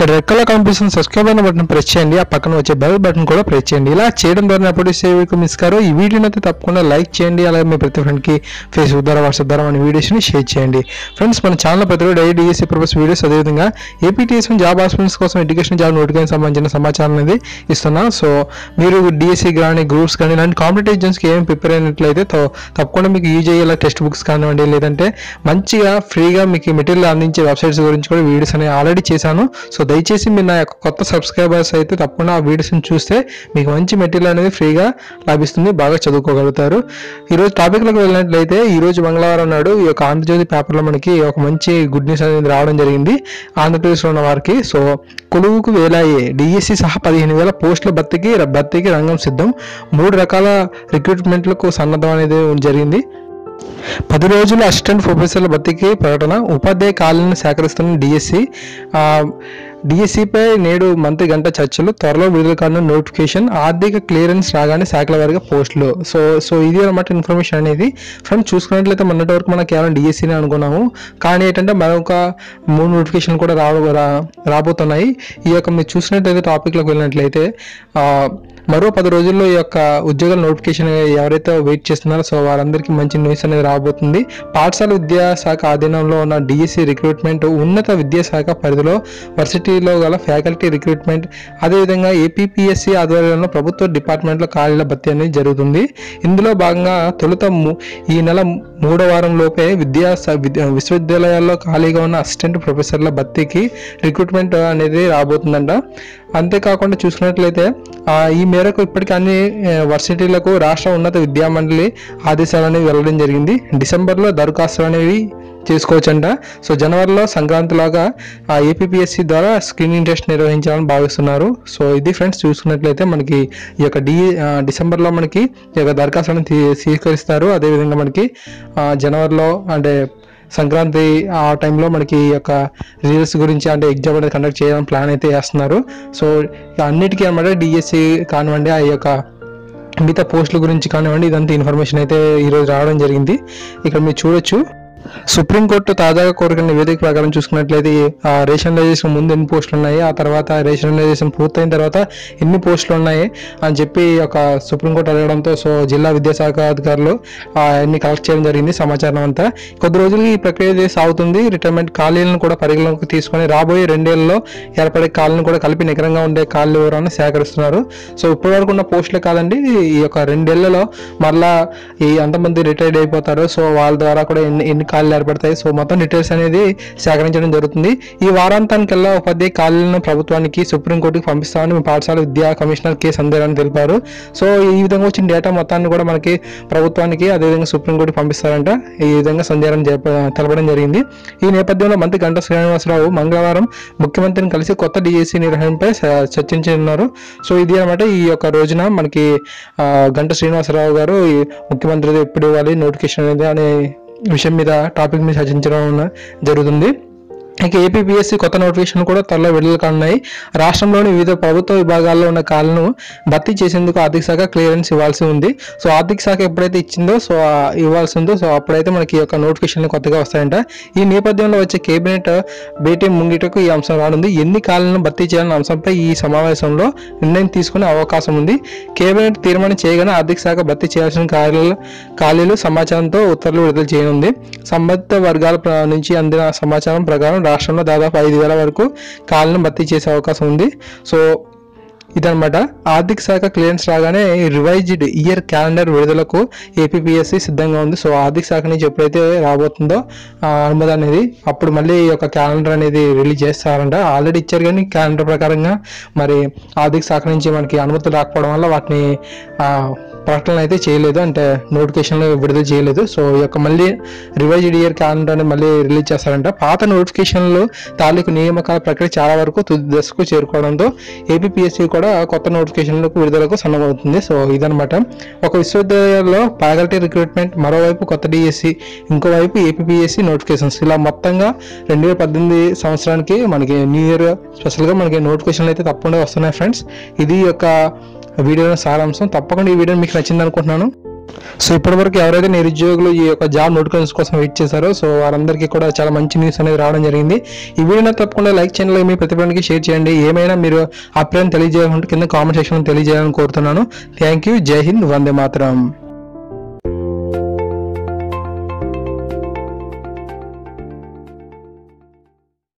ఇక్కడ red colour కనిపిస్తున్న subscribe అనే బటన్ ప్రెస్ చేయండి, ఆ పక్కన వచ్చే బెల్ బటన్ కూడా ప్రెస్ చేయండి. ఇలా చేయడం ద్వారా ఎప్పుడు సేవకు మిస్ కారో. ఈ వీడియోని అయితే తప్పకుండా లైక్ చేయండి, అలాగే మీ ప్రతి ఫ్రెండ్కి ఫేస్బుక్ ద్వారా వాట్సాప్ ద్వారా మన వీడియోస్ని షేర్ చేయండి. ఫ్రెండ్స్, మన ఛానల్ ప్రతి డైలీ డిఎస్సీ పర్పస్ వీడియోస్, అదేవిధంగా ఏపీటీఎస్ఎం జాబ్ ఆస్పిరెంట్స్ కోసం ఎడ్యుకేషన్ జాబ్ నోటిఫికేషన్ సంబంధించిన సమాచారం అనేది ఇస్తున్నాం. సో మీరు డిఎస్సీ కానీ గ్రూప్స్ కానీ ఇలాంటి కాంపిటేటివ్ ఎగ్జామ్స్కి ఏమి ప్రిపేర్ అయినట్లయితే తప్పకుండా మీకు యూజ్ అయ్యేలా టెక్స్ట్ బుక్స్ కానివ్వండి, లేదంటే మంచిగా ఫ్రీగా మీకు మెటీరియల్ అందించే వెబ్సైట్స్ గురించి కూడా వీడియోస్ అనేవి ఆల్రెడీ చేశాను. సో దయచేసి మీరు నా యొక్క కొత్త సబ్స్క్రైబర్స్ అయితే తప్పకుండా ఆ వీడియోస్ని చూస్తే మీకు మంచి మెటీరియల్ అనేది ఫ్రీగా లభిస్తుంది, బాగా చదువుకోగలుగుతారు. ఈరోజు టాపిక్లోకి వెళ్ళినట్లయితే ఈరోజు మంగళవారం నాడు ఈ యొక్క ఆంధ్రజ్యోతి పేపర్లో మనకి ఒక మంచి గుడ్ న్యూస్ అనేది రావడం జరిగింది ఆంధ్రప్రదేశ్లో ఉన్న వారికి. సో కొలువుకు వేలాయే డిఎస్సి సహా 15,000 పోస్టుల భర్తీకి రంగం సిద్ధం. 3 రకాల రిక్రూట్మెంట్లకు సన్నద్ధం అనేది జరిగింది. 10 రోజుల అసిస్టెంట్ ప్రొఫెసర్ల భర్తీకి ప్రకటన. ఉపాధ్యాయ ఖాళీలను సేకరిస్తున్న డిఎస్సిపై నేడు మంత్రి గంట చర్చలు. త్వరలో విడుదల కానున్న నోటిఫికేషన్. ఆర్థిక క్లియరెన్స్ రాగానే శాఖల వారిగా పోస్టులు. సో ఇది అన్నమాట ఇన్ఫర్మేషన్ అనేది. ఫ్రెండ్స్, చూసుకున్నట్లయితే మొన్నటి వరకు మనం కేవలం డిఎస్సీని అనుకున్నాము, కానీ ఏంటంటే మరొక 3 నోటిఫికేషన్ కూడా రాబోతున్నాయి. ఈ యొక్క మీరు చూసినట్లయితే టాపిక్లోకి వెళ్ళినట్లయితే మరో 10 రోజుల్లో ఈ యొక్క ఉద్యోగాల నోటిఫికేషన్ ఎవరైతే వెయిట్ చేస్తున్నారో సో వారందరికీ మంచి న్యూస్ అనేది రాబోతుంది. పాఠశాల విద్యాశాఖ ఆధీనంలో ఉన్న డిఎస్సి రిక్రూట్మెంట్, ఉన్నత విద్యాశాఖ పరిధిలో వర్సిటీలో గల ఫ్యాకల్టీ రిక్రూట్మెంట్, అదేవిధంగా ఏపీపీఎస్సీ ఆధ్వర్యంలో ప్రభుత్వ డిపార్ట్మెంట్లో ఖాళీల భర్తీ అనేది జరుగుతుంది. ఇందులో భాగంగా తొలుత ఈ నెల 3వ వారంలోపే విశ్వవిద్యాలయాల్లో ఖాళీగా ఉన్న అసిస్టెంట్ ప్రొఫెసర్ల భర్తీకి రిక్రూట్మెంట్ అనేది రాబోతుందంట. అంతేకాకుండా చూసుకున్నట్లయితే ఈ మేరకు ఇప్పటికీ అన్ని వర్సిటీలకు రాష్ట్ర ఉన్నత విద్యామండలి ఆదేశాలు అనేవి వెళ్ళడం జరిగింది. డిసెంబర్లో దరఖాస్తులు అనేవి చేసుకోవచ్చంట. సో జనవరిలో సంక్రాంతిలాగా ఏపీపీఎస్సీ ద్వారా స్క్రీనింగ్ టెస్ట్ నిర్వహించాలని భావిస్తున్నారు. సో ఇది ఫ్రెండ్స్, చూసుకున్నట్లయితే మనకి ఈ యొక్క డిసెంబర్లో మనకి ఈ యొక్క దరఖాస్తులను స్వీకరిస్తారు. అదేవిధంగా మనకి జనవరిలో అంటే సంక్రాంతి ఆ టైంలో మనకి ఈ యొక్క రిజల్ట్స్ గురించి అంటే ఎగ్జామ్ అనేది కండక్ట్ చేయాలని ప్లాన్ అయితే చేస్తున్నారు. సో అన్నిటికీ అన్నమాట డిఎస్సి కానివ్వండి, ఆ యొక్క మిగతా పోస్టుల గురించి కానివ్వండి, ఇదంతా ఇన్ఫర్మేషన్ అయితే ఈరోజు రావడం జరిగింది. ఇక్కడ మీరు చూడొచ్చు. సుప్రీంకోర్టు తాజాగా కోరిన నివేదిక ప్రకారం చూసుకున్నట్లయితే రేషనలైజేషన్ ముందు ఎన్ని పోస్టులు ఉన్నాయి, ఆ తర్వాత రేషనలైజేషన్ పూర్తయిన తర్వాత ఎన్ని పోస్టులు ఉన్నాయి అని చెప్పి ఒక సుప్రీంకోర్టు అడగడంతో సో జిల్లా విద్యాశాఖ అధికారులు అన్ని కలెక్ట్ చేయడం జరిగింది సమాచారం అంతా. కొద్ది రోజులు ఈ ప్రక్రియ సాగుతుంది. రిటైర్మెంట్ ఖాళీలను కూడా పరిగణలోకి తీసుకొని రాబోయే 2 ఏళ్లలో ఏర్పడే ఖాళీలను కూడా కలిపి నికరంగా ఉండే ఖాళీ వివరాలను సేకరిస్తున్నారు. సో ఇప్పటి వరకు ఉన్న పోస్టులే కాదండి, ఈ యొక్క 2 ఏళ్లలో మరలా ఎంతమంది రిటైర్డ్ అయిపోతారో సో వాళ్ళ ద్వారా కూడా ఎన్ని ఖాళీలు ఏర్పడతాయి, సో మొత్తం డీటెయిల్స్ అనేది సేకరించడం జరుగుతుంది. ఈ వారాంతానికల్లా ఉపాధ్యాయ ఖాళీలను ప్రభుత్వానికి సుప్రీంకోర్టుకి పంపిస్తామని పాఠశాల విద్యా కమిషనర్ కె సందేరాన్ని తెలిపారు. సో ఈ విధంగా వచ్చిన డేటా మొత్తాన్ని కూడా మనకి ప్రభుత్వానికి అదేవిధంగా సుప్రీంకోర్టుకి పంపిస్తారంట. ఈ విధంగా సందేరాన్ని తెలపడం జరిగింది. ఈ నేపథ్యంలో మంత్రి గంటా శ్రీనివాసరావు మంగళవారం ముఖ్యమంత్రిని కలిసి కొత్త డిఎస్సి నిర్వహణపై చర్చించనున్నారు. సో ఇది అనమాట ఈ యొక్క రోజున మనకి గంటా శ్రీనివాసరావు గారు ముఖ్యమంత్రి ఎప్పుడు ఇవ్వాలి నోటిఫికేషన్ అనేది అనే విషయం మీద టాపిక్ మీద చర్చించడం జరుగుతుంది. ఇక ఏపీపీఎస్సీ కొత్త నోటిఫికేషన్ కూడా త్వరలో విడుదల కానున్నాయి. రాష్ట్రంలోని వివిధ ప్రభుత్వ విభాగాల్లో ఉన్న ఖాళీలను భర్తీ చేసేందుకు ఆర్థిక శాఖ క్లియరెన్స్ ఇవ్వాల్సి ఉంది. సో ఆర్థిక శాఖ ఎప్పుడైతే ఇచ్చిందో సో ఇవ్వాల్సి ఉందో సో అప్పుడైతే మనకి ఈ యొక్క నోటిఫికేషన్లు కొత్తగా వస్తాయంట. ఈ నేపథ్యంలో వచ్చే కేబినెట్ భేటీ ముంగిటకు ఈ అంశం రానుంది. ఎన్ని ఖాళీలను భర్తీ చేయాలన్న అంశంపై ఈ సమావేశంలో నిర్ణయం తీసుకునే అవకాశం ఉంది. కేబినెట్ తీర్మానం చేయగానే ఆర్థిక శాఖ భర్తీ చేయాల్సిన ఖాళీలు సమాచారంతో ఉత్తర్వులు విడుదల చేయనుంది. సంబంధిత వర్గాల నుంచి అందిన సమాచారం ప్రకారం రాష్ట్రంలో దాదాపు 5,000 వరకు ఖాళీలను భర్తీ చేసే అవకాశం ఉంది. సో ఇదనమాట. ఆర్థిక శాఖ క్లియరెన్స్ రాగానే రివైజ్డ్ ఇయర్ క్యాలెండర్ విడుదలకు ఏపీపీఎస్సీ సిద్ధంగా ఉంది. సో ఆర్థిక శాఖ నుంచి ఎప్పుడైతే రాబోతుందో అనుమతి అనేది అప్పుడు మళ్ళీ ఈ యొక్క క్యాలెండర్ అనేది రిలీజ్ చేస్తారంట. ఆల్రెడీ ఇచ్చారు కానీ క్యాలెండర్ ప్రకారంగా మరి ఆర్థిక శాఖ నుంచి మనకి అనుమతులు రాకపోవడం వల్ల వాటిని ప్రకటనలు అయితే చేయలేదు, అంటే నోటిఫికేషన్లు విడుదల చేయలేదు. సో ఈ యొక్క మళ్ళీ రివైజ్డ్ ఇయర్ క్యాలెండర్ అనేది మళ్ళీ రిలీజ్ చేస్తారంట. పాత నోటిఫికేషన్లు తాలూకు నియామకాల ప్రక్రియ చాలా వరకు తుది దశకు చేరుకోవడంతో ఏపీపీఎస్సీ కూడా కొత్త నోటిఫికేషన్లకు విడుదలకు సన్నమవుతుంది. సో ఇదనమాట. ఒక విశ్వవిద్యాలయాల్లో ఫ్యాకల్టీ రిక్రూట్మెంట్, మరోవైపు కొత్త డిఎస్సి, ఇంకోవైపు ఏపీపీఎస్సీ నోటిఫికేషన్స్, ఇలా మొత్తంగా 2018 సంవత్సరానికి మనకి న్యూ ఇయర్ స్పెషల్గా మనకి నోటిఫికేషన్లు అయితే తప్పకుండా వస్తున్నాయి ఫ్రెండ్స్. ఇది యొక్క వీడియోలో సారాంశం. తప్పకుండా ఈ వీడియో మీకు నచ్చింది అనుకుంటున్నాను. సో ఇప్పటివరకు ఎవరైతే నిరుద్యోగులు ఈ యొక్క జాబ్ నోటిఫికేషన్స్ కోసం వెయిట్ చేశారో సో వారందరికీ కూడా చాలా మంచి న్యూస్ అనేది రావడం జరిగింది. ఈ వీడియోని తప్పకుండా లైక్ చేయండి, మీ ప్రతిభానికి షేర్ చేయండి. ఏమైనా మీరు అభిప్రాయం తెలియజేయాలంటే కింద కామెంట్ సెక్షన్లో తెలియజేయాలని కోరుతున్నాను. Thank you. జై హింద్. వందే మాతరం.